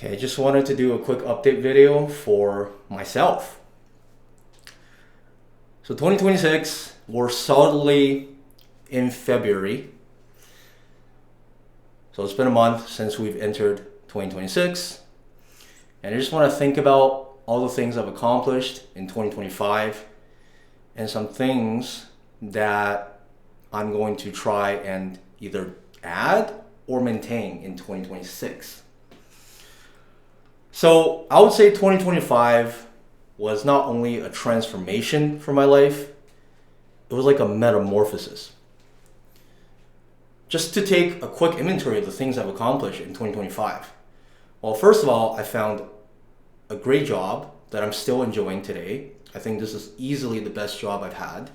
Okay, just wanted to do a quick update video for myself. So 2026, we're solidly in February. So it's been a month since we've entered 2026. And I just want to think about all the things I've accomplished in 2025 and some things that I'm going to try and either add or maintain in 2026. So I would say 2025 was not only a transformation for my life, it was like a metamorphosis. Just to take a quick inventory of the things I've accomplished in 2025. Well, first of all, I found a great job that I'm still enjoying today. I think this is easily the best job I've had.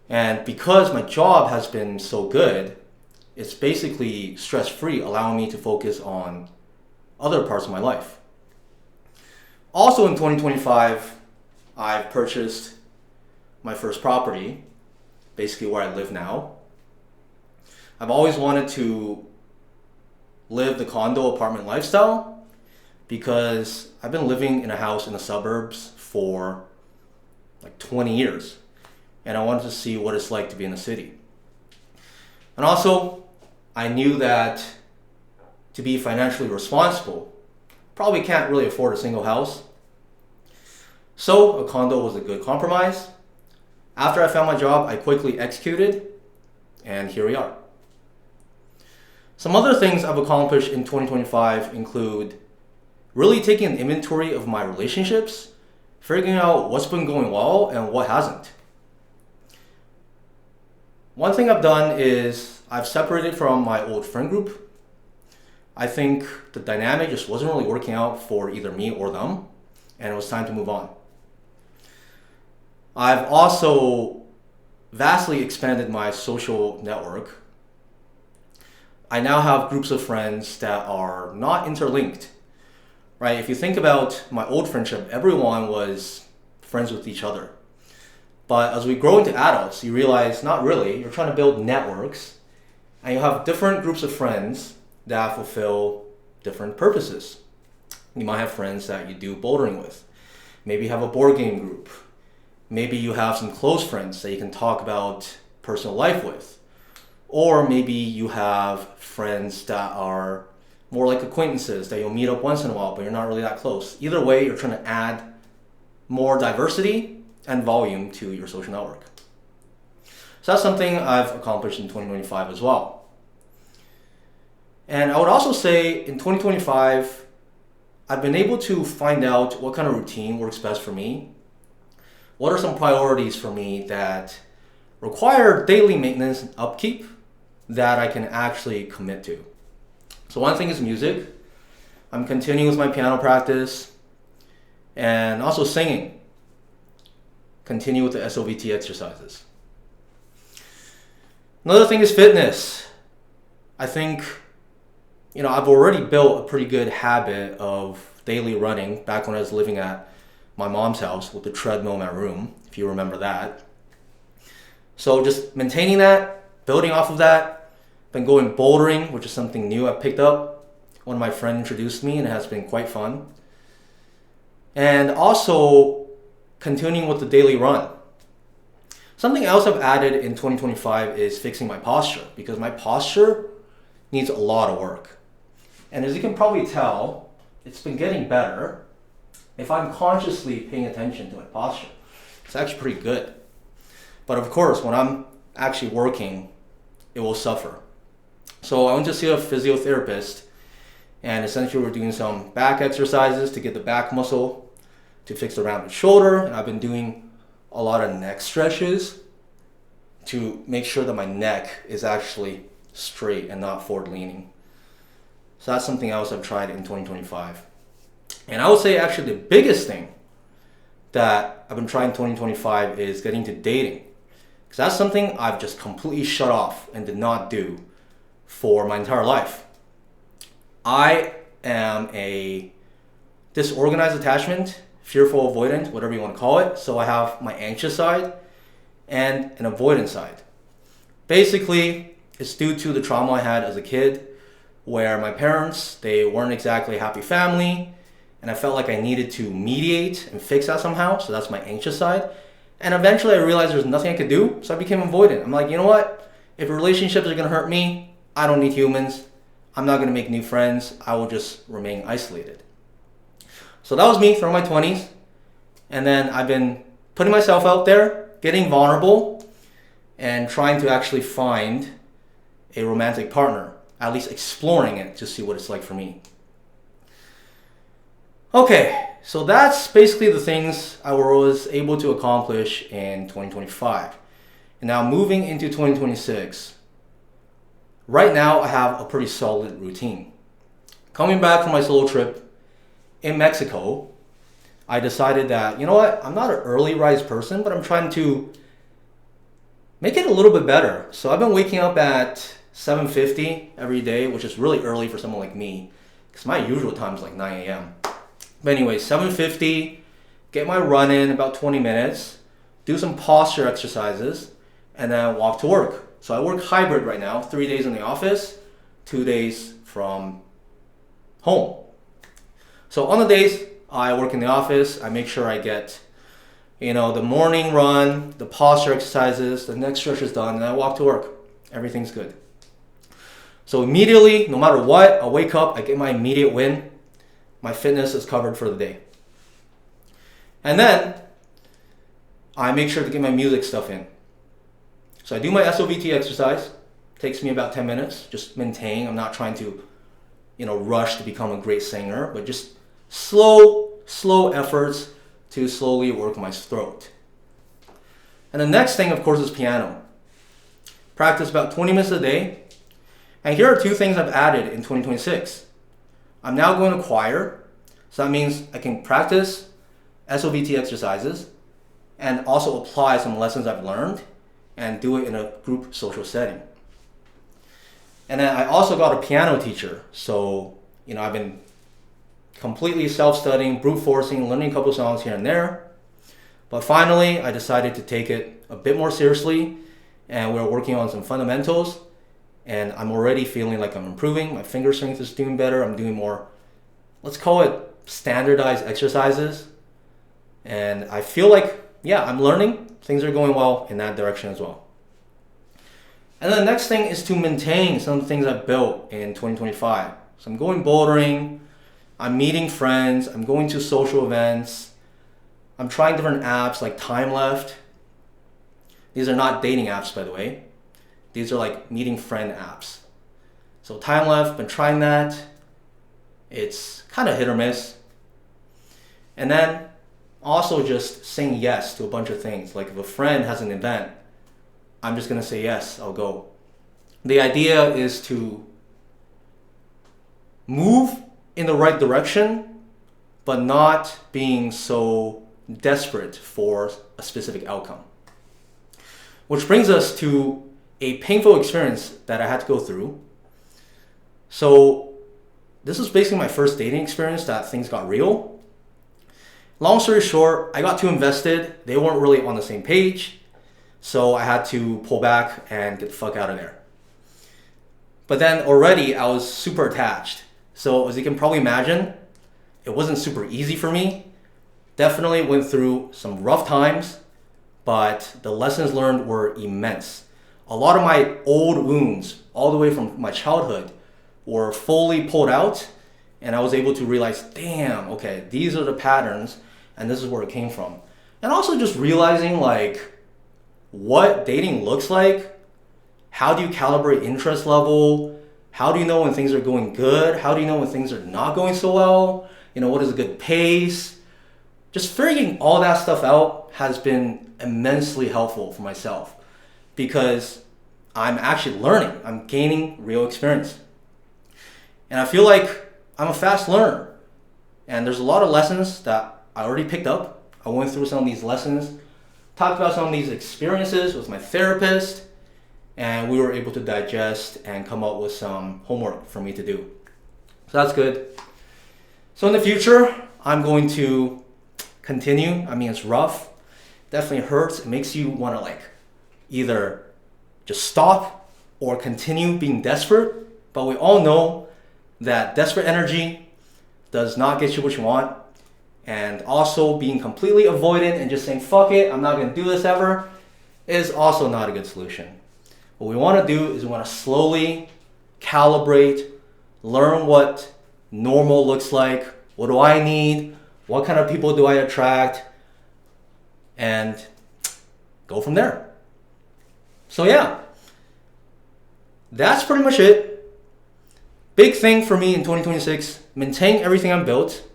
And because my job has been so good, it's basically stress-free, allowing me to focus on other parts of my life. Also in 2025, I've purchased my first property, basically where I live now. I've always wanted to live the condo apartment lifestyle because I've been living in a house in the suburbs for like 20 years and I wanted to see what it's like to be in the city. And also, I knew that to be financially responsible, probably can't really afford a single house. So a condo was a good compromise. After I found my job, I quickly executed, and here we are. Some other things I've accomplished in 2025 include really taking an inventory of my relationships, figuring out what's been going well and what hasn't. One thing I've done is I've separated from my old friend group. I think the dynamic just wasn't really working out for either me or them, and it was time to move on. I've also vastly expanded my social network. I now have groups of friends that are not interlinked, right? If you think about my old friendship, everyone was friends with each other. But as we grow into adults, you realize not really. You're trying to build networks, and you have different groups of friends that fulfill different purposes. You might have friends that you do bouldering with. Maybe you have a board game group. Maybe you have some close friends that you can talk about personal life with. Or maybe you have friends that are more like acquaintances that you'll meet up once in a while, but you're not really that close. Either way, you're trying to add more diversity and volume to your social network. So that's something I've accomplished in 2025 as well. And I would also say in 2025, I've been able to find out what kind of routine works best for me. What are some priorities for me that require daily maintenance and upkeep that I can actually commit to? So one thing is music. I'm continuing with my piano practice and also singing. Continue with the SOVT exercises. Another thing is fitness. I think I've already built a pretty good habit of daily running back when I was living at my mom's house with the treadmill in my room, if you remember that. So just maintaining that, building off of that. Been going bouldering, which is something new I picked up. One of my friends introduced me and it has been quite fun. And also continuing with the daily run. Something else I've added in 2025 is fixing my posture because my posture needs a lot of work. And as you can probably tell, it's been getting better if I'm consciously paying attention to my posture. It's actually pretty good. But of course, when I'm actually working, it will suffer. So I went to see a physiotherapist, and essentially we're doing some back exercises to get the back muscle to fix the rounded shoulder. And I've been doing a lot of neck stretches to make sure that my neck is actually straight and not forward leaning. So that's something else I've tried in 2025. And I would say actually the biggest thing that I've been trying in 2025 is getting to dating. Because that's something I've just completely shut off and did not do for my entire life. I am a disorganized attachment, fearful avoidant, whatever you want to call it. So I have my anxious side and an avoidant side. Basically, it's due to the trauma I had as a kid where my parents, they weren't exactly a happy family, and I felt like I needed to mediate and fix that somehow. So that's my anxious side. And eventually I realized there's nothing I could do, so I became avoidant. I'm like, you know what? If relationships are gonna hurt me, I don't need humans. I'm not gonna make new friends. I will just remain isolated. So that was me throughout my 20s. And then I've been putting myself out there, getting vulnerable, and trying to actually find a romantic partner, at least exploring it to see what it's like for me. Okay, so that's basically the things I was able to accomplish in 2025. And now moving into 2026, right now I have a pretty solid routine. Coming back from my solo trip in Mexico, I decided that, you know what, I'm not an early rise person, but I'm trying to make it a little bit better. So I've been waking up at 7:50 every day, which is really early for someone like me, because my usual time is like 9 a.m. But anyway, 7:50, get my run in about 20 minutes, do some posture exercises, and then walk to work. So I work hybrid right now, 3 days in the office, 2 days from home. So on the days I work in the office, I make sure I get, the morning run, the posture exercises, the neck stretch is done, and I walk to work. Everything's good. So immediately, no matter what, I wake up, I get my immediate win. My fitness is covered for the day. And then I make sure to get my music stuff in. So I do my SOVT exercise. Takes me about 10 minutes, just maintaining. I'm not trying to, rush to become a great singer, but just slow efforts to slowly work my throat. And the next thing, of course, is piano. Practice about 20 minutes a day. And here are two things I've added in 2026. I'm now going to choir, so that means I can practice SOVT exercises and also apply some lessons I've learned and do it in a group social setting. And then I also got a piano teacher, so I've been completely self-studying, brute forcing, learning a couple songs here and there. But finally, I decided to take it a bit more seriously, and we're working on some fundamentals. And I'm already feeling like I'm improving. My finger strength is doing better. I'm doing more, let's call it standardized exercises. And I feel like, I'm learning. Things are going well in that direction as well. And then the next thing is to maintain some of the things I've built in 2025. So I'm going bouldering. I'm meeting friends. I'm going to social events. I'm trying different apps like Time Left. These are not dating apps, by the way. These are like meeting friend apps. So Time Left, been trying that. It's kind of hit or miss. And then also just saying yes to a bunch of things. Like if a friend has an event, I'm just going to say yes, I'll go. The idea is to move in the right direction, but not being so desperate for a specific outcome. Which brings us to a painful experience that I had to go through. So this was basically my first dating experience that things got real. Long story short, I got too invested. They weren't really on the same page. So I had to pull back and get the fuck out of there. But then already I was super attached. So as you can probably imagine, it wasn't super easy for me. Definitely went through some rough times, but the lessons learned were immense. A lot of my old wounds, all the way from my childhood, were fully pulled out, and I was able to realize, damn, okay, these are the patterns, and this is where it came from. And also just realizing what dating looks like. How do you calibrate interest level? How do you know when things are going good? How do you know when things are not going so well? What is a good pace? Just figuring all that stuff out has been immensely helpful for myself, because I'm actually learning. I'm gaining real experience. And I feel like I'm a fast learner. And there's a lot of lessons that I already picked up. I went through some of these lessons, talked about some of these experiences with my therapist, and we were able to digest and come up with some homework for me to do. So that's good. So in the future, I'm going to continue. I mean, it's rough. Definitely hurts. It makes you want to either just stop or continue being desperate. But we all know that desperate energy does not get you what you want. And also being completely avoidant and just saying, fuck it, I'm not going to do this ever, is also not a good solution. What we want to do is we want to slowly calibrate, learn what normal looks like, what do I need, what kind of people do I attract, and go from there. So yeah, that's pretty much it. Big thing for me in 2026, maintain everything I'm built,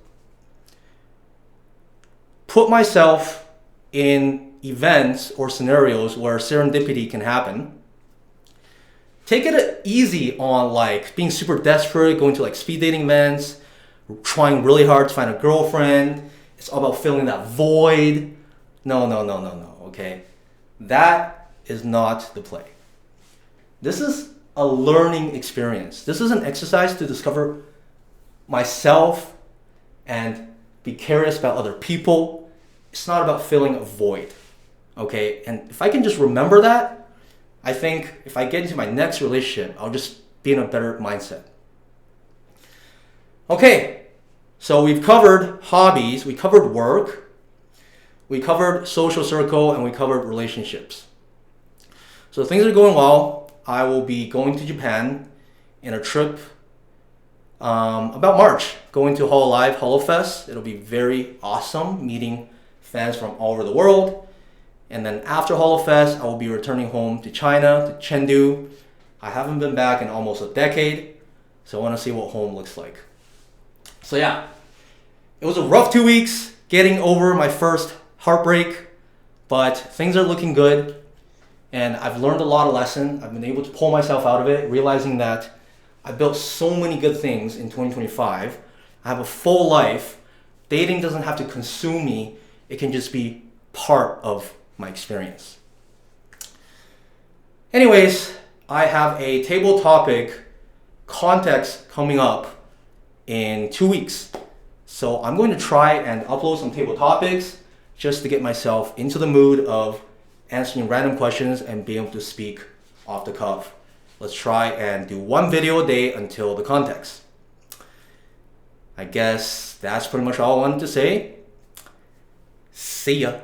put myself in events or scenarios where serendipity can happen. Take it easy on like being super desperate, going to like speed dating events, trying really hard to find a girlfriend. It's all about filling that void. No, okay? That is not the play. This is a learning experience. This is an exercise to discover myself and be curious about other people. It's not about filling a void, okay? And if I can just remember that, I think if I get into my next relationship, I'll just be in a better mindset. Okay, so we've covered hobbies, we covered work, we covered social circle, and we covered relationships. So things are going well. I will be going to Japan in a trip about March, going to Hololive Holofest. It'll be very awesome, meeting fans from all over the world. And then after Holofest, I will be returning home to China, to Chengdu. I haven't been back in almost a decade, so I want to see what home looks like. So yeah, it was a rough 2 weeks getting over my first heartbreak, but things are looking good. And I've learned a lot of lessons. I've been able to pull myself out of it, realizing that I built so many good things in 2025. I have a full life. Dating doesn't have to consume me. It can just be part of my experience. Anyways, I have a table topic context coming up in 2 weeks. So I'm going to try and upload some table topics just to get myself into the mood of answering random questions and being able to speak off the cuff. Let's try and do one video a day until the context. I guess that's pretty much all I wanted to say. See ya.